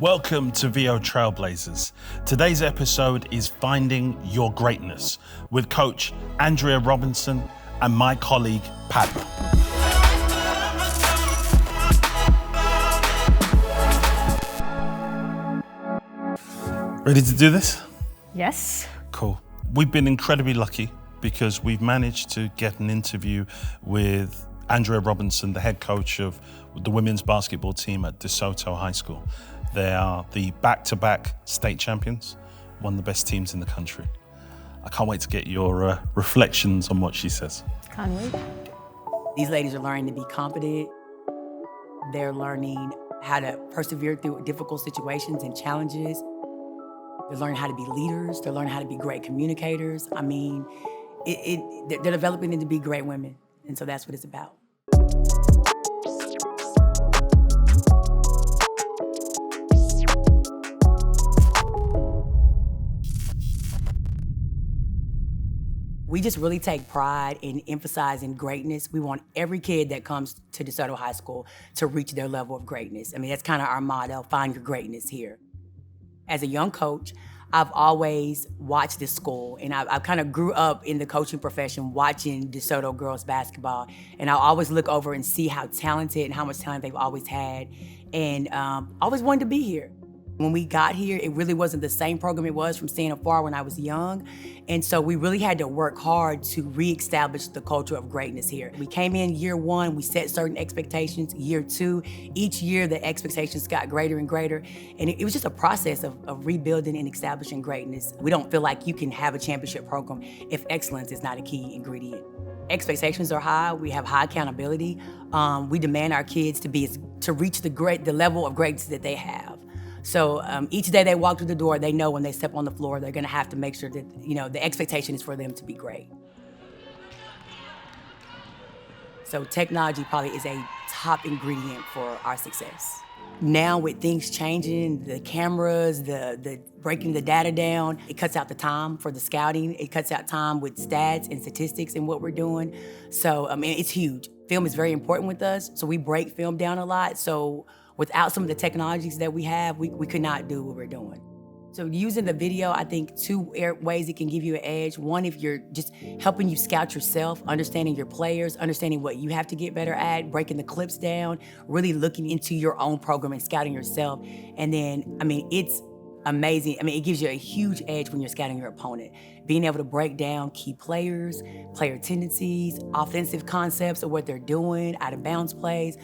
Welcome to Veo Trailblazers. Today's episode is Finding Your Greatness with Coach Andrea Robinson and my colleague, Padma. Ready to do this? Yes. Cool. We've been incredibly lucky because we've managed to get an interview with Andrea Robinson, the head coach of the women's basketball team at DeSoto High School. They are the back-to-back state champions, one of the best teams in the country. I can't wait to get your reflections on what she says. Can't wait. These ladies are learning to be confident. They're learning how to persevere through difficult situations and challenges. They're learning how to be leaders. They're learning how to be great communicators. I mean, they're developing into be great women. And so that's what it's about. We just really take pride in emphasizing greatness. We want every kid that comes to DeSoto High School to reach their level of greatness. I mean, that's kind of our motto, find your greatness here. As a young coach, I've always watched this school, and I kind of grew up in the coaching profession watching DeSoto girls basketball, and I always look over and see how talented and how much talent they've always had, and always wanted to be here. When we got here, it really wasn't the same program it was from seeing afar when I was young. And so we really had to work hard to reestablish the culture of greatness here. We came in year one, we set certain expectations. Year two, each year the expectations got greater and greater. And it was just a process of rebuilding and establishing greatness. We don't feel like you can have a championship program if excellence is not a key ingredient. Expectations are high, we have high accountability. We demand our kids to reach the level of greatness that they have. So each day they walk through the door, they know when they step on the floor, they're gonna have to make sure that, the expectation is for them to be great. So technology probably is a top ingredient for our success. Now with things changing, the cameras, the breaking the data down, it cuts out the time for the scouting, it cuts out time with stats and statistics and what we're doing. So, it's huge. Film is very important with us, so we break film down a lot. So without some of the technologies that we have, we could not do what we're doing. So using the video, I think two ways it can give you an edge. One, if you're just helping you scout yourself, understanding your players, understanding what you have to get better at, breaking the clips down, really looking into your own program and scouting yourself. And then, it's amazing. It gives you a huge edge when you're scouting your opponent. Being able to break down key players, player tendencies, offensive concepts of what they're doing, out of bounds plays.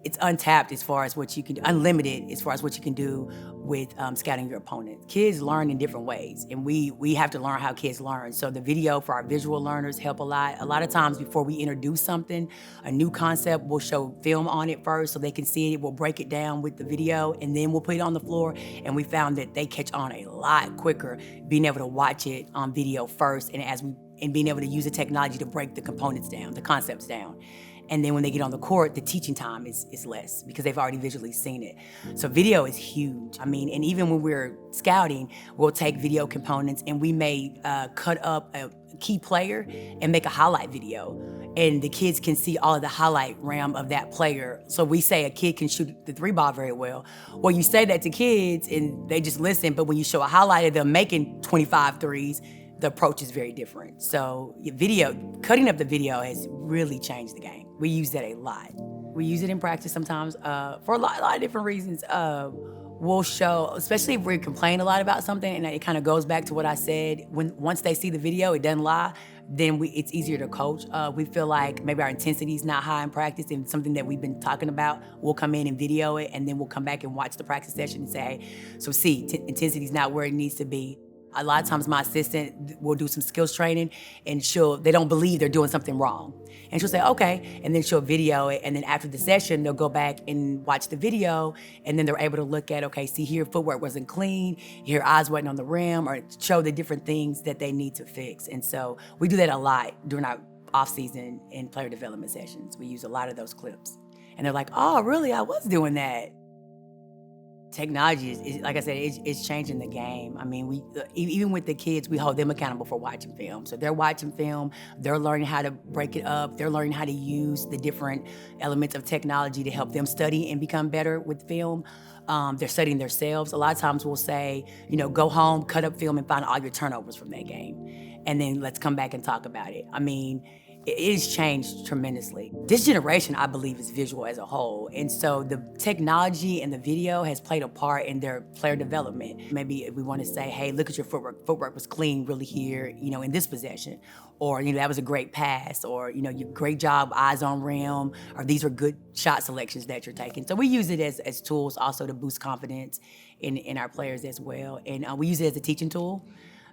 It's untapped as far as what you can do, unlimited as far as what you can do with scouting your opponent. Kids learn in different ways, and we have to learn how kids learn. So the video for our visual learners help a lot. A lot of times before we introduce something, a new concept, we'll show film on it first so they can see it. We'll break it down with the video, and then we'll put it on the floor. And we found that they catch on a lot quicker being able to watch it on video first, and being able to use the technology to break the components down, the concepts down. And then when they get on the court, the teaching time is less because they've already visually seen it. So video is huge. And even when we're scouting, we'll take video components and we may cut up a key player and make a highlight video. And the kids can see all of the highlight realm of that player. So we say a kid can shoot the three ball very well. Well, you say that to kids and they just listen, but when you show a highlight of them making 25 threes, the approach is very different. So cutting up the video has really changed the game. We use that a lot. We use it in practice sometimes for a lot of different reasons. We'll show, especially if we complain a lot about something, and it kind of goes back to what I said, once they see the video, it doesn't lie, then it's easier to coach. We feel like maybe our intensity is not high in practice and something that we've been talking about, we'll come in and video it, and then we'll come back and watch the practice session and say, hey, so intensity is not where it needs to be. A lot of times my assistant will do some skills training and they don't believe they're doing something wrong. And she'll say, okay, and then she'll video it. And then after the session, they'll go back and watch the video. And then they're able to look at, okay, see here, footwork wasn't clean, here eyes wasn't on the rim, or show the different things that they need to fix. And so we do that a lot during our off-season and player development sessions. We use a lot of those clips. And they're like, oh, really, I was doing that. Technology is like I said, it's changing the game. I mean, even with the kids, we hold them accountable for watching film. So they're watching film, they're learning how to break it up, they're learning how to use the different elements of technology to help them study and become better with film. They're studying themselves. A lot of times we'll say, go home, cut up film and find all your turnovers from that game. And then let's come back and talk about it. I mean, it has changed tremendously. This generation, I believe, is visual as a whole. And so the technology and the video has played a part in their player development. Maybe if we want to say, hey, look at your footwork. Footwork was clean really here, in this possession. Or, that was a great pass. Or, you great job, eyes on rim. Or these are good shot selections that you're taking. So we use it as tools also to boost confidence in our players as well. And we use it as a teaching tool.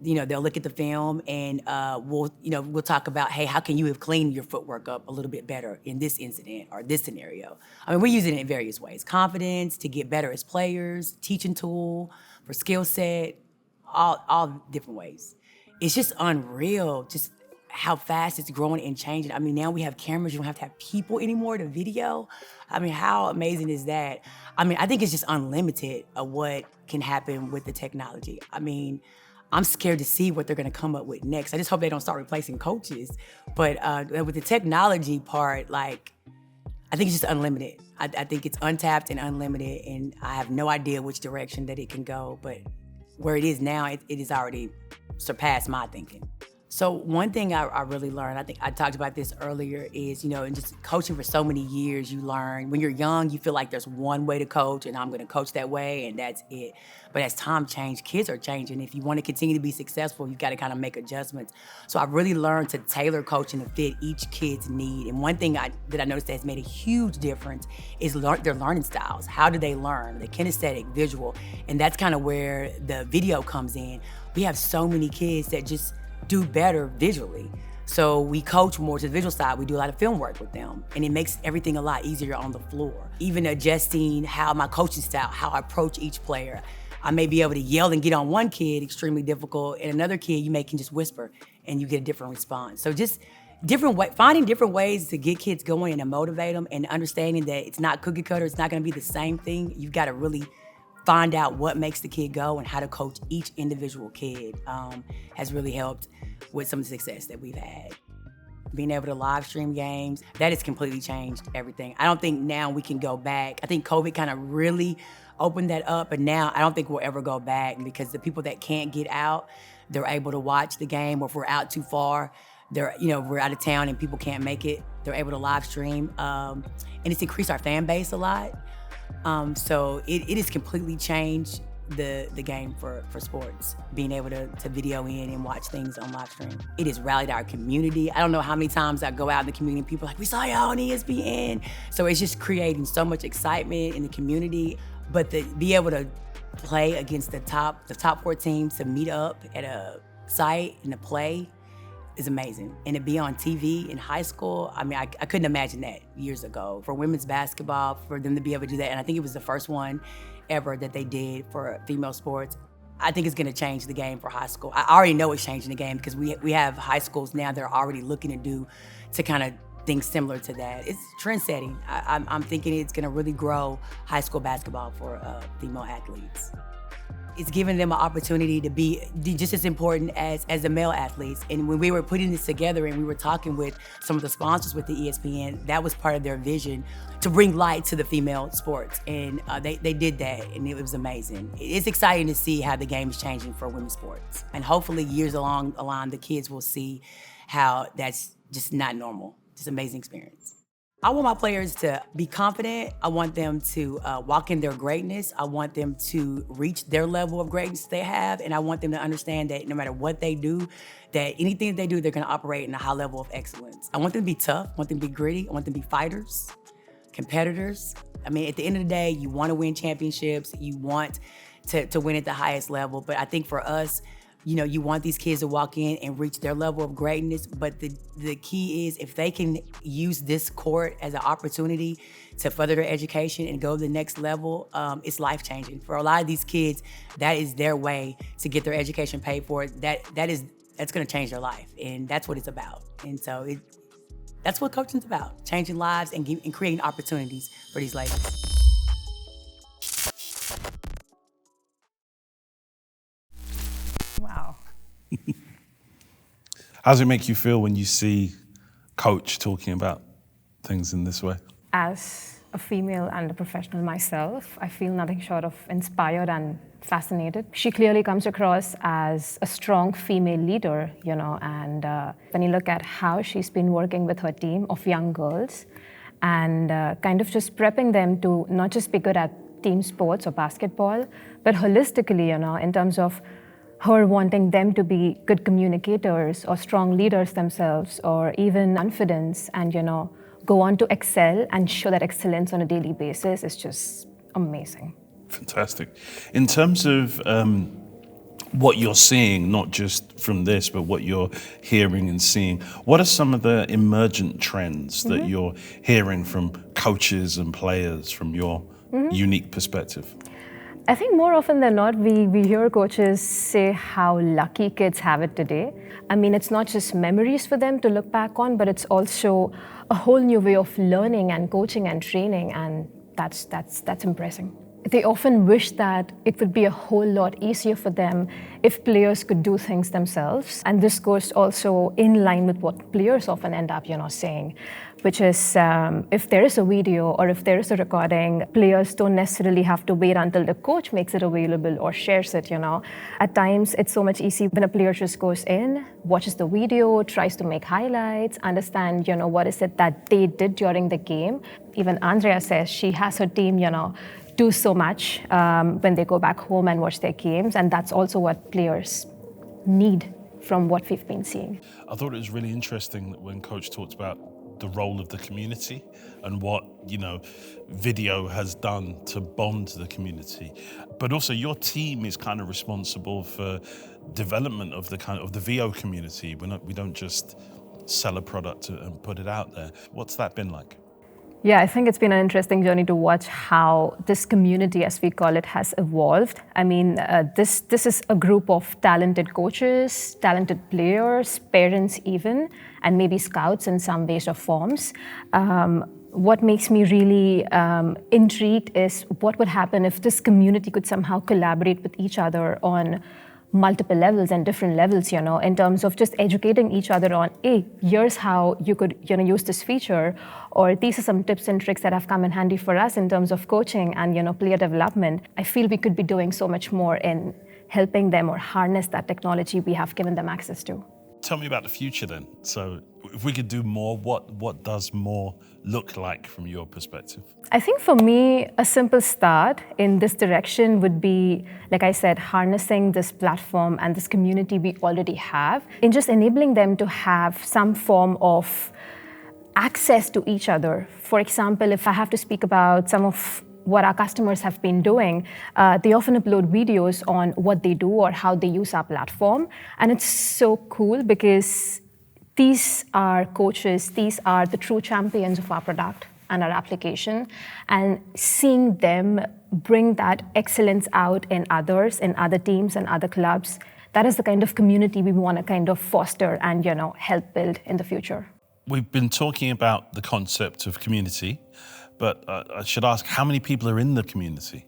They'll look at the film and we'll talk about, hey, how can you have cleaned your footwork up a little bit better in this incident or this scenario? I mean, we use it in various ways. Confidence, to get better as players, teaching tool, for skill set, all different ways. It's just unreal, just how fast it's growing and changing. I mean, now we have cameras, you don't have to have people anymore to video. I mean, how amazing is that? I mean, I think it's just unlimited of what can happen with the technology. I mean, I'm scared to see what they're gonna come up with next. I just hope they don't start replacing coaches. But with the technology part, I think it's just unlimited. I think it's untapped and unlimited, and I have no idea which direction that it can go. But where it is now, it has already surpassed my thinking. So one thing I really learned, I think I talked about this earlier, is, in just coaching for so many years, you learn, when you're young, you feel like there's one way to coach and I'm gonna coach that way and that's it. But as time changed, kids are changing. If you wanna continue to be successful, you've gotta kind of make adjustments. So I've really learned to tailor coaching to fit each kid's need. And one thing that I noticed that has made a huge difference is their learning styles. How do they learn? The kinesthetic, visual, and that's kind of where the video comes in. We have so many kids that just do better visually. So we coach more to the visual side. We do a lot of film work with them, and it makes everything a lot easier on the floor. Even adjusting how my coaching style, how I approach each player. I may be able to yell and get on one kid, extremely difficult, and another kid you can just whisper and you get a different response. So just finding different ways to get kids going and to motivate them, and understanding that it's not cookie cutter, it's not gonna be the same thing. You've gotta really find out what makes the kid go, and how to coach each individual kid has really helped with some of the success that we've had. Being able to live stream games, that has completely changed everything. I don't think now we can go back. I think COVID kind of really opened that up, and now I don't think we'll ever go back, because the people that can't get out, they're able to watch the game, or if we're out too far, we're out of town and people can't make it, they're able to live stream. And it's increased our fan base a lot. So it has completely changed the game for sports, being able to video in and watch things on live stream. It has rallied our community. I don't know how many times I go out in the community and people are like, we saw y'all on ESPN. So it's just creating so much excitement in the community. But to be able to play against the top 4 teams, to meet up at a site and to play is amazing. And to be on TV in high school, I mean, I couldn't imagine that years ago. For women's basketball, for them to be able to do that, and I think it was the first one ever that they did for female sports, I think it's gonna change the game for high school. I already know it's changing the game, because we have high schools now that are already looking to kind of things similar to that. It's trend setting. I'm thinking it's gonna really grow high school basketball for female athletes. It's giving them an opportunity to be just as important as the male athletes. And when we were putting this together and we were talking with some of the sponsors with the ESPN, that was part of their vision, to bring light to the female sports. And they did that, and it was amazing. It's exciting to see how the game is changing for women's sports. And hopefully years along the line, the kids will see how that's just not normal. Just an amazing experience. I want my players to be confident. I want them to walk in their greatness. I want them to reach their level of greatness they have. And I want them to understand that no matter what they do, that anything that they do, they're gonna operate in a high level of excellence. I want them to be tough. I want them to be gritty. I want them to be fighters, competitors. I mean, at the end of the day, you wanna win championships. You want to win at the highest level. But I think for us, you want these kids to walk in and reach their level of greatness, but the key is, if they can use this court as an opportunity to further their education and go to the next level, it's life-changing. For a lot of these kids, that is their way to get their education paid for. That's gonna change their life, and that's what it's about. And so that's what coaching's about, changing lives and creating opportunities for these ladies. How does it make you feel when you see coach talking about things in this way? As a female and a professional myself, I feel nothing short of inspired and fascinated. She clearly comes across as a strong female leader, and when you look at how she's been working with her team of young girls and kind of just prepping them to not just be good at team sports or basketball, but holistically, in terms of her wanting them to be good communicators or strong leaders themselves or even confidence and, go on to excel and show that excellence on a daily basis is just amazing. Fantastic. In terms of what you're seeing, not just from this, but what you're hearing and seeing, what are some of the emergent trends that you're hearing from coaches and players from your unique perspective? I think more often than not, we hear coaches say how lucky kids have it today. I mean, it's not just memories for them to look back on, but it's also a whole new way of learning and coaching and training, and that's impressive. They often wish that it would be a whole lot easier for them if players could do things themselves. And this goes also in line with what players often end up, saying, which is if there is a video or if there is a recording, players don't necessarily have to wait until the coach makes it available or shares it, At times, it's so much easier when a player just goes in, watches the video, tries to make highlights, understand, what is it that they did during the game. Even Andrea says she has her team, do so much when they go back home and watch their games, and that's also what players need from what we've been seeing. I thought it was really interesting when Coach talked about the role of the community and what, video has done to bond the community. But also your team is kind of responsible for development of the Veo community. We don't just sell a product and put it out there. What's that been like? Yeah, I think it's been an interesting journey to watch how this community, as we call it, has evolved. I mean, this is a group of talented coaches, talented players, parents even, and maybe scouts in some ways or forms. What makes me really intrigued is what would happen if this community could somehow collaborate with each other on multiple levels and different levels, in terms of just educating each other on, hey, here's how you could, use this feature, or these are some tips and tricks that have come in handy for us in terms of coaching and, player development. I feel we could be doing so much more in helping them or harness that technology we have given them access to. Tell me about the future then. So if we could do more, what does more look like from your perspective? I think for me, a simple start in this direction would be, like I said, harnessing this platform and this community we already have, and just enabling them to have some form of access to each other. For example, if I have to speak about some of what our customers have been doing, they often upload videos on what they do or how they use our platform. And it's so cool because these are coaches, these are the true champions of our product and our application. And seeing them bring that excellence out in others, in other teams and other clubs, that is the kind of community we want to kind of foster and, help build in the future. We've been talking about the concept of community, but I should ask, how many people are in the community?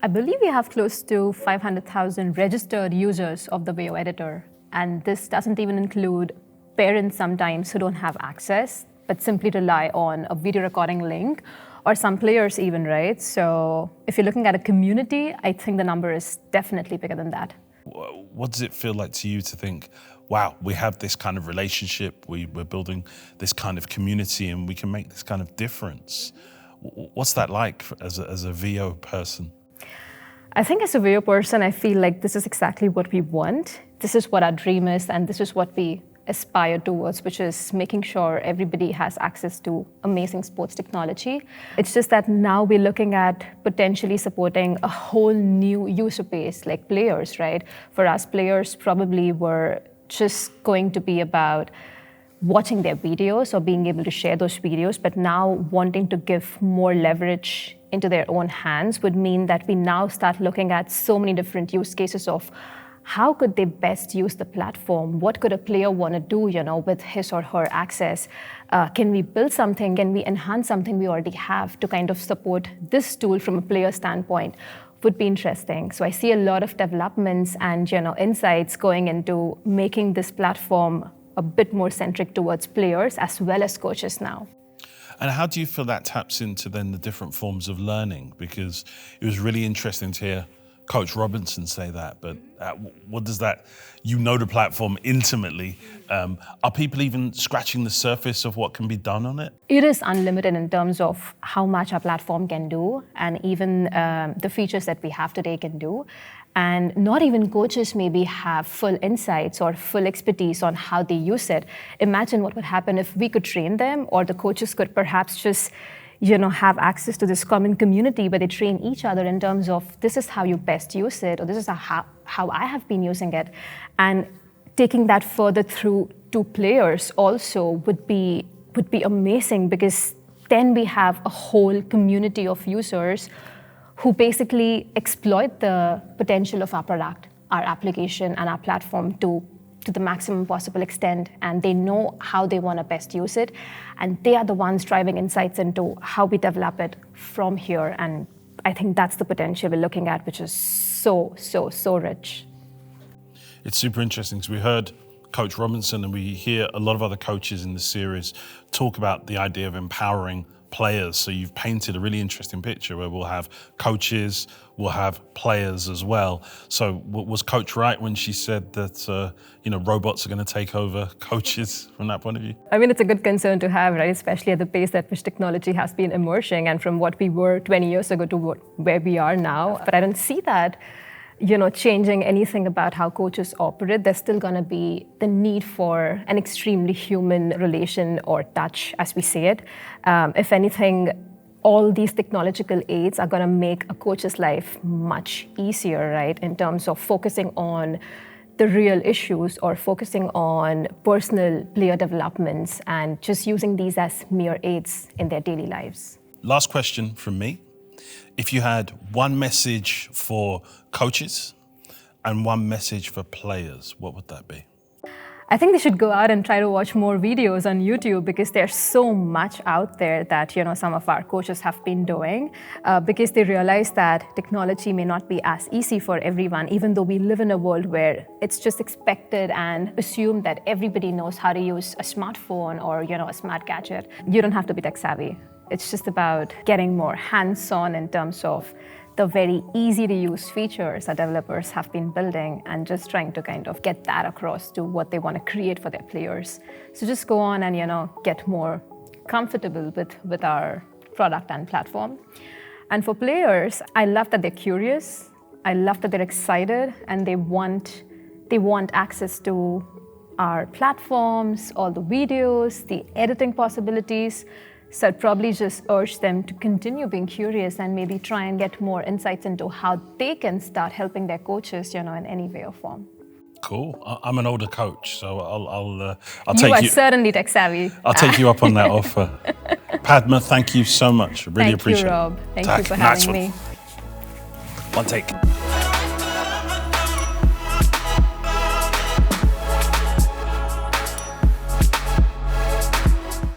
I believe we have close to 500,000 registered users of the Veo editor. And this doesn't even include parents sometimes who don't have access, but simply rely on a video recording link, or some players even, right? So if you're looking at a community, I think the number is definitely bigger than that. What does it feel like to you to think, wow, we have this kind of relationship, we're building this kind of community and we can make this kind of difference? What's that like as a Veo person? I think as a Veo person, I feel like this is exactly what we want. This is what our dream is, and this is what we aspire towards, which is making sure everybody has access to amazing sports technology. It's just that now we're looking at potentially supporting a whole new user base, like players, right? For us, players probably were just going to be about watching their videos or being able to share those videos, but now wanting to give more leverage into their own hands would mean that we now start looking at so many different use cases of how could they best use the platform? What could a player want to do, with his or her access? Can we build something? Can we enhance something we already have to kind of support this tool from a player standpoint? would be interesting. So I see a lot of developments and insights going into making this platform a bit more centric towards players as well as coaches now. And how do you feel that taps into then the different forms of learning? Because it was really interesting to hear Coach Robinson say that, but what does that, the platform intimately, are people even scratching the surface of what can be done on it? It is unlimited in terms of how much our platform can do, and even the features that we have today can do. And not even coaches maybe have full insights or full expertise on how they use it. Imagine what would happen if we could train them, or the coaches could perhaps just have access to this common community where they train each other in terms of this is how you best use it, or this is how I have been using it. And taking that further through to players also would be amazing, because then we have a whole community of users who basically exploit the potential of our product, our application, and our platform to the maximum possible extent, and they know how they want to best use it, and they are the ones driving insights into how we develop it from here. And I think that's the potential we're looking at, which is so rich. It's super interesting because we heard Coach Robinson, and we hear a lot of other coaches in the series talk about the idea of empowering players. So you've painted a really interesting picture where we'll have coaches, we'll have players as well. So was Coach right when she said that robots are going to take over coaches from that point of view? I mean, it's a good concern to have, right? Especially at the pace at which technology has been emerging, and from what we were 20 years ago to where we are now. But I don't see that changing anything about how coaches operate. There's still going to be the need for an extremely human relation or touch, as we say it. If anything, all these technological aids are going to make a coach's life much easier, right? In terms of focusing on the real issues or focusing on personal player developments and just using these as mere aids in their daily lives. Last question from me. If you had one message for coaches and one message for players, what would that be? I think they should go out and try to watch more videos on YouTube, because there's so much out there that some of our coaches have been doing, because they realize that technology may not be as easy for everyone, even though we live in a world where it's just expected and assumed that everybody knows how to use a smartphone or a smart gadget. You don't have to be tech savvy. It's just about getting more hands-on in terms of the very easy-to-use features that developers have been building, and just trying to kind of get that across to what they want to create for their players. So just go on and get more comfortable with our product and platform. And for players, I love that they're curious. I love that they're excited, and they want access to our platforms, all the videos, the editing possibilities. So I'd probably just urge them to continue being curious and maybe try and get more insights into how they can start helping their coaches, in any way or form. Cool. I'm an older coach, so I'll take you. You are certainly tech savvy. I'll take you up on that offer. Padma, thank you so much. Really appreciate it. Thank you, Rob. Thank you for having me. One take.